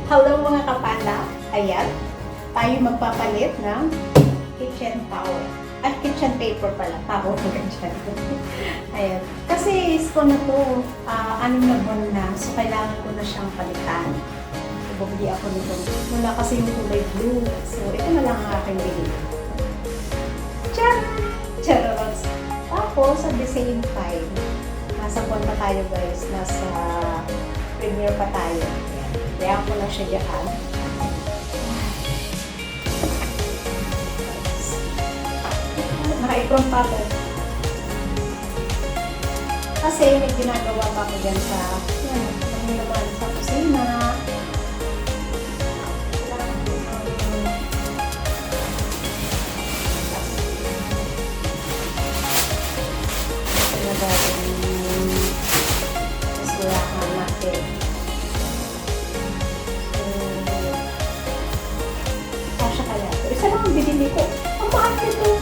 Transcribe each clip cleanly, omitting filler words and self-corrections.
Hello mga kapanda. Ayan. Tayo magpapalit ng kitchen towel. Ay, kitchen paper pala. Towel ko rin dyan. Ayan. Kasi is ko na to, 6 na buwan na. So, kailangan ko na siyang palitan. Bumili ako nito. Wala kasi yung kulay blue. So, ito na lang ang aking bilhin. Tcharam! Charos! Tapos, at the same time, nasa buwan pa tayo guys. Nasa premiere pa tayo. Kaya ko na siya dyan. Naka-apron pa ako. Kasi may ginagawa pa ako dyan sa naman sa kusina. Surahan natin. Kasya kaya ito. Isa lang ang binili ko. Ang mahal nito.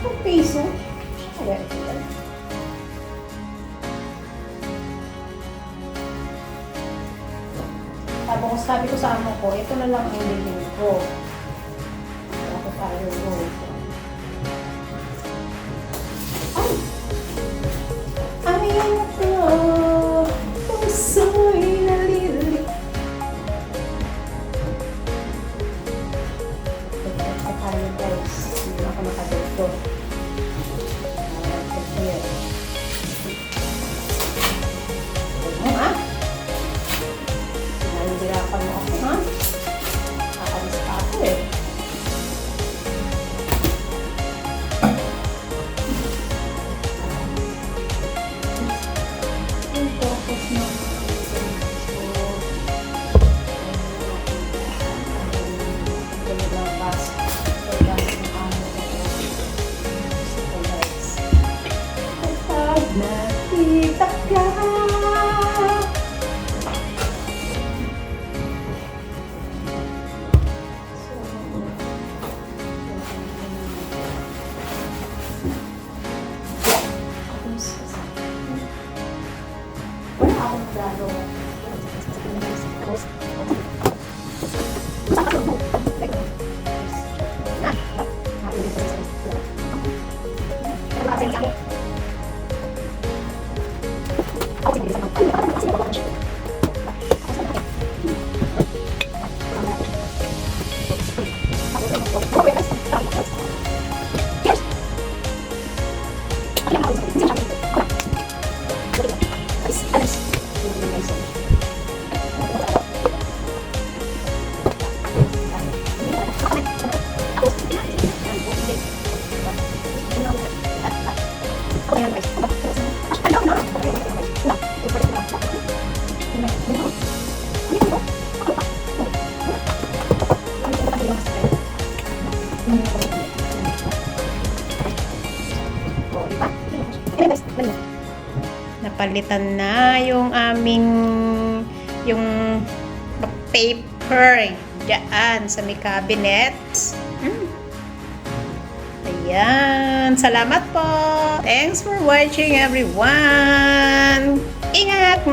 8 peso. Kaya ito. Tapos sabi ko sa amo ko, ito na lang ang bilhin ko. Ako tayo ko. Ay! Ay, ito. Puso'y nalili. Ito tayo guys. Hindi ako nakadito. Nahihirapan mo ako, ha? Kakalis pa ako, eh. Ang focus na. Kapag nakita ka, wala akong gado. Napalitan na yung aming yung paper dyan sa may cabinet. Ayan. Salamat po. Thanks for watching everyone. Ingat!